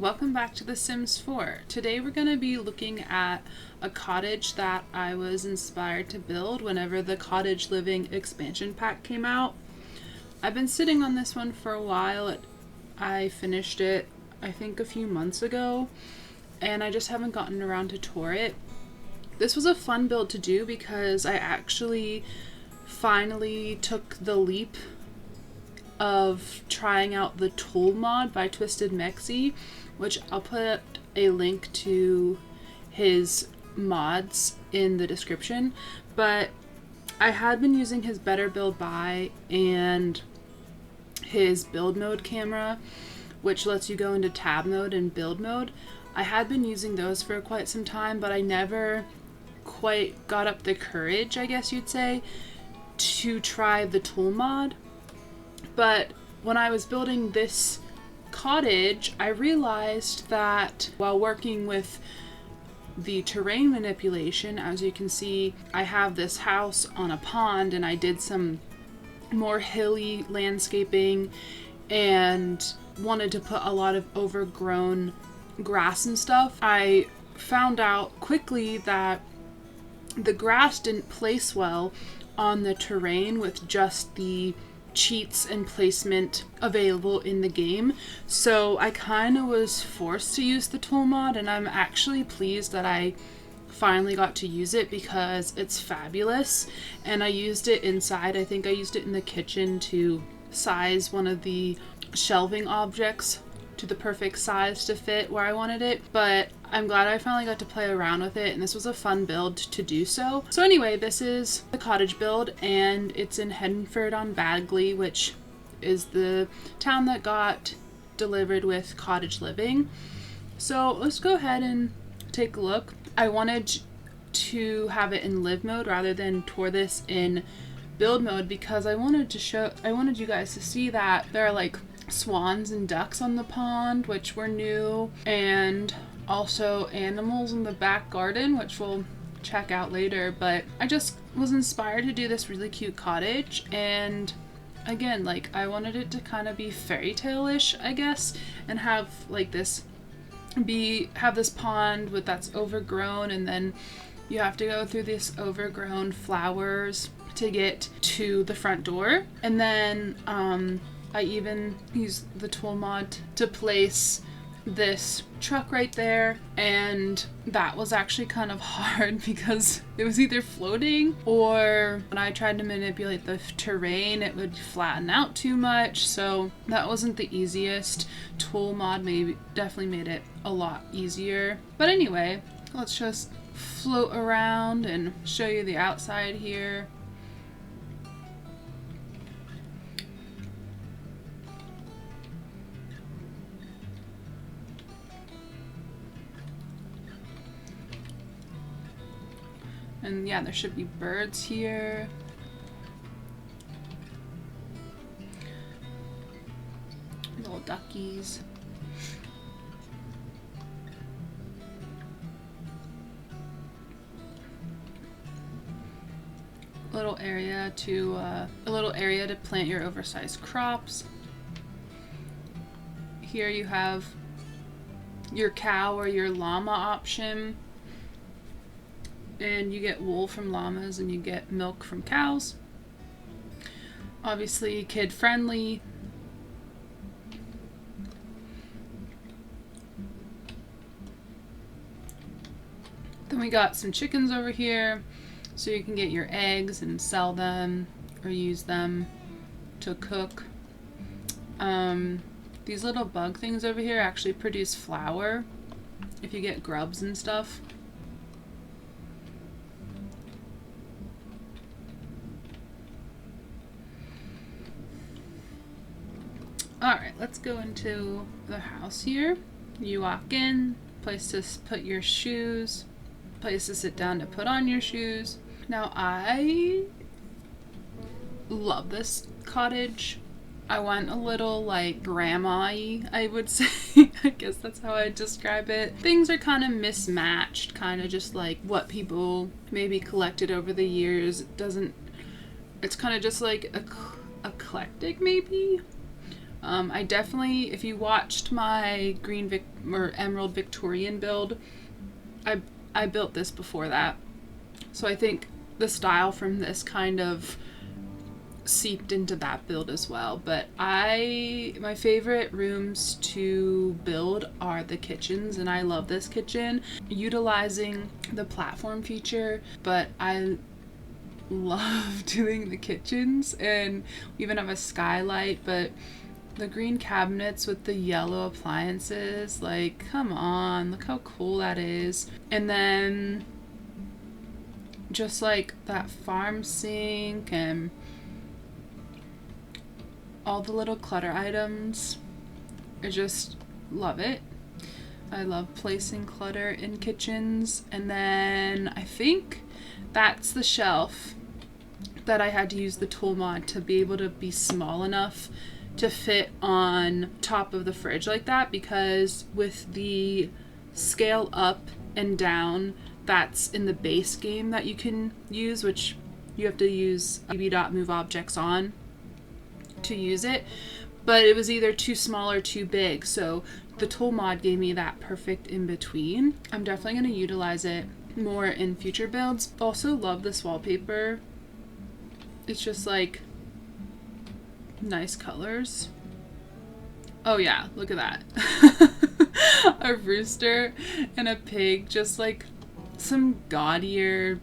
welcome back to The Sims 4. Today we're going to be looking at a cottage that I was inspired to build whenever the Cottage Living expansion pack came out. I've been sitting on this one for a while. I finished it, I think, a few months ago, and I just haven't gotten around to tour it. This was a fun build to do because I actually finally took the leap of trying out the T.O.O.L mod by TwistedMexi, which I'll put a link to his mods in the description. But I had been using his Better Build By and his build mode camera, which lets you go into tab mode and build mode. I had been using those for quite some time, but I never quite got up the courage, I guess you'd say, to try the T.O.O.L mod. But when I was building this cottage, I realized that while working with the terrain manipulation, as you can see, I have this house on a pond, and I did some more hilly landscaping and wanted to put a lot of overgrown grass and stuff. I found out quickly that the grass didn't place well on the terrain with just the cheats and placement available in the game. So I kind of was forced to use the T.O.O.L mod, and I'm actually pleased that I finally got to use it because it's fabulous. And I used it inside. I think I used it in the kitchen to size one of the shelving objects to the perfect size to fit where I wanted it. But I'm glad I finally got to play around with it, and this was a fun build to do so. So anyway, this is the cottage build, and it's in Henford on-Bagley, which is the town that got delivered with Cottage Living. So let's go ahead and take a look. I wanted to have it in live mode rather than tour this in build mode because I wanted you guys to see that there are like swans and ducks on the pond, which were new, and also animals in the back garden, which we'll check out later. But I just was inspired to do this really cute cottage, and again, like, I wanted it to kind of be fairy tale-ish, I guess, and have like this pond that's overgrown, and then you have to go through this overgrown flowers to get to the front door. And then I even used the T.O.O.L mod to place this truck right there, and that was actually kind of hard because it was either floating, or when I tried to manipulate the terrain it would flatten out too much, so that wasn't the easiest. T.O.O.L mod definitely made it a lot easier. But anyway, let's just float around and show you the outside here. And yeah, there should be birds here. Little duckies. A little area to plant your oversized crops. Here you have your cow or your llama option. And you get wool from llamas and you get milk from cows. Obviously kid friendly. Then we got some chickens over here, so you can get your eggs and sell them or use them to cook. These little bug things over here actually produce flour if you get grubs and stuff. Alright, let's go into the house here. You walk in, place to put your shoes, place to sit down to put on your shoes. Now I love this cottage. I went a little like grandma-y, I would say. I guess that's how I'd describe it. Things are kind of mismatched, kind of just like what people maybe collected over the years. It's kind of just like eclectic maybe. I definitely, if you watched my or Emerald Victorian build, I built this before that. So I think the style from this kind of seeped into that build as well. But my favorite rooms to build are the kitchens, and I love this kitchen utilizing the platform feature, but I love doing the kitchens, and we even have a skylight. But the green cabinets with the yellow appliances, like, come on, look how cool that is. And then just like that farm sink and all the little clutter items, I just love it. I love placing clutter in kitchens. And then I think that's the shelf that I had to use the tool mod to be able to be small enough to fit on top of the fridge like that, because with the scale up and down that's in the base game that you can use, which you have to use move objects on to use it, but it was either too small or too big, so the tool mod gave me that perfect in between. I'm definitely going to utilize it more in future builds. Also love this wallpaper. It's just like nice colors. Oh yeah, look at that. A rooster and a pig, just like some gaudier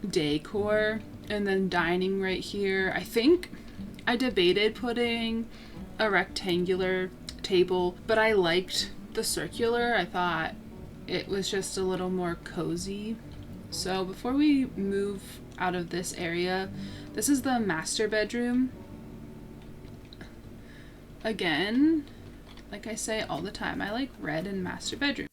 decor. And then dining right here. I think I debated putting a rectangular table, but I liked the circular. I thought it was just a little more cozy. So before we move out of this area, this is the master bedroom. Again, like I say all the time, I like red in master bedroom.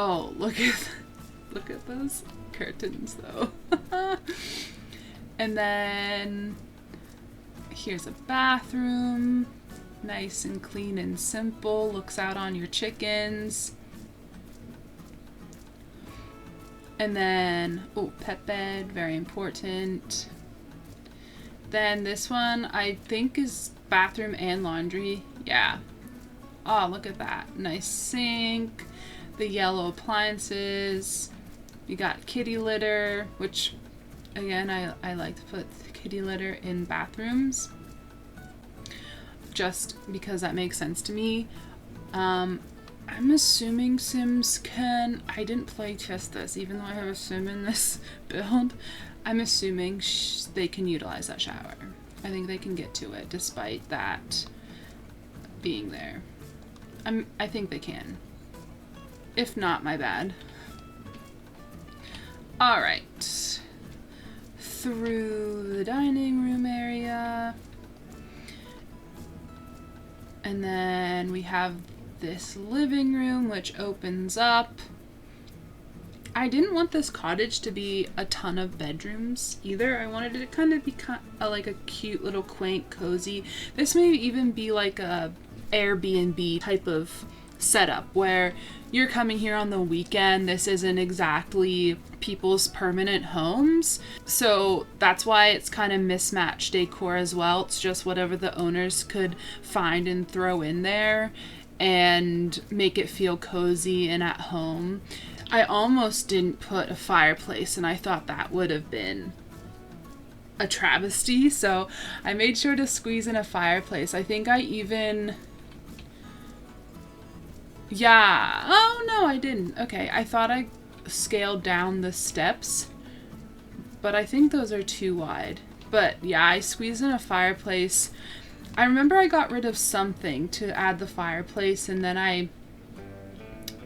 Oh, look at those curtains though. And then here's a bathroom. Nice and clean and simple. Looks out on your chickens. And then, oh, pet bed, very important. Then this one I think is bathroom and laundry. Yeah. Oh, look at that. Nice sink. The yellow appliances. You got kitty litter, which again, I like to put kitty litter in bathrooms, just because that makes sense to me. I'm assuming Sims can, I didn't play test this, even though I have a Sim in this build, I'm assuming they can utilize that shower. I think they can get to it despite that being there. I think they can. If not, my bad. Alright. Through the dining room area. And then we have this living room, which opens up. I didn't want this cottage to be a ton of bedrooms either. I wanted it to kind of be like a cute little quaint cozy. This may even be like a Airbnb type of setup where you're coming here on the weekend. This isn't exactly people's permanent homes, so that's why it's kind of mismatched decor as well. It's just whatever the owners could find and throw in there and make it feel cozy and at home. I almost didn't put a fireplace, and I thought that would have been a travesty, so I made sure to squeeze in a fireplace. I think I even... Yeah. Oh, no, I didn't. Okay, I thought I scaled down the steps, but I think those are too wide. But yeah, I squeezed in a fireplace. I remember I got rid of something to add the fireplace, and then I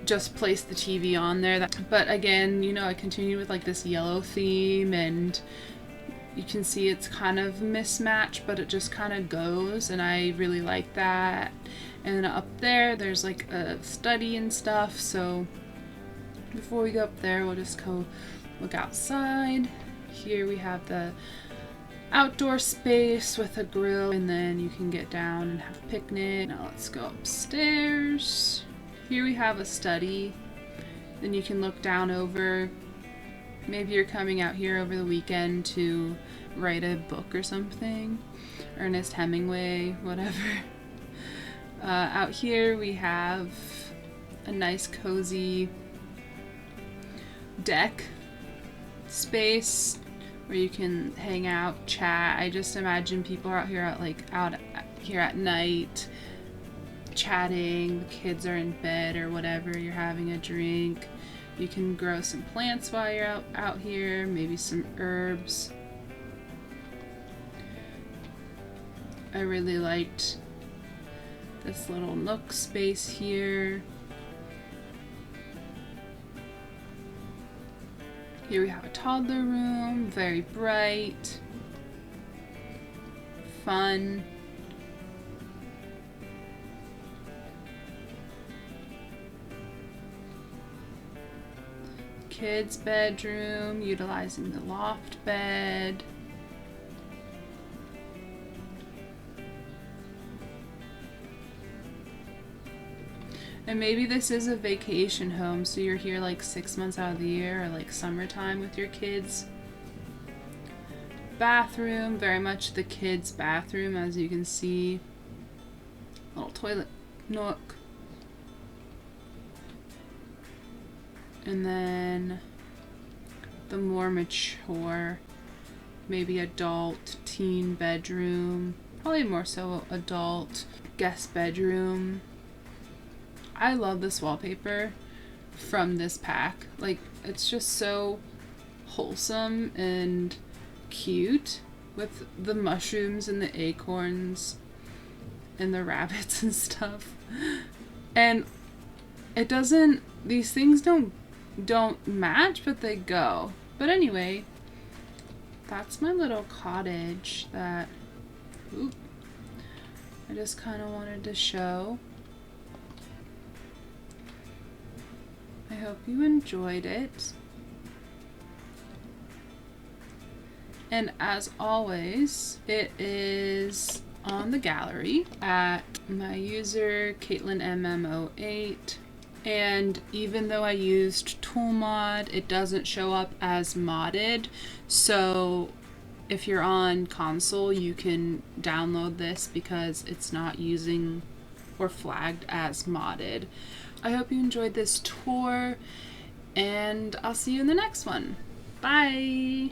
just placed the TV on there. But again, you know, I continued with like this yellow theme, and you can see it's kind of mismatched, but it just kind of goes, and I really like that. And then up there, there's like a study and stuff, so before we go up there, we'll just go look outside. Here we have the outdoor space with a grill, and then you can get down and have a picnic. Now let's go upstairs. Here we have a study. Then you can look down over. Maybe you're coming out here over the weekend to write a book or something. Ernest Hemingway, whatever. Out here we have a nice cozy deck space where you can hang out, chat. I just imagine people are out here at night chatting. The kids are in bed or whatever. You're having a drink. You can grow some plants while you're out here, maybe some herbs. I really liked this little nook space here. Here we have a toddler room, very bright, fun. Kids' bedroom, utilizing the loft bed. And maybe this is a vacation home, so you're here like 6 months out of the year, or like summertime with your kids. Bathroom, very much the kids' bathroom, as you can see. Little toilet nook. And then the more mature, maybe adult, teen bedroom, probably more so adult, guest bedroom. I love this wallpaper from this pack. Like, it's just so wholesome and cute with the mushrooms and the acorns and the rabbits and stuff. And it doesn't, these things don't match, but they go. But anyway, that's my little cottage that I just kind of wanted to show. I hope you enjoyed it. And as always, it is on the gallery at my user CaitlinMMO8. And even though I used Tool Mod, it doesn't show up as modded. So if you're on console, you can download this because it's not using or flagged as modded. I hope you enjoyed this tour, and I'll see you in the next one. Bye!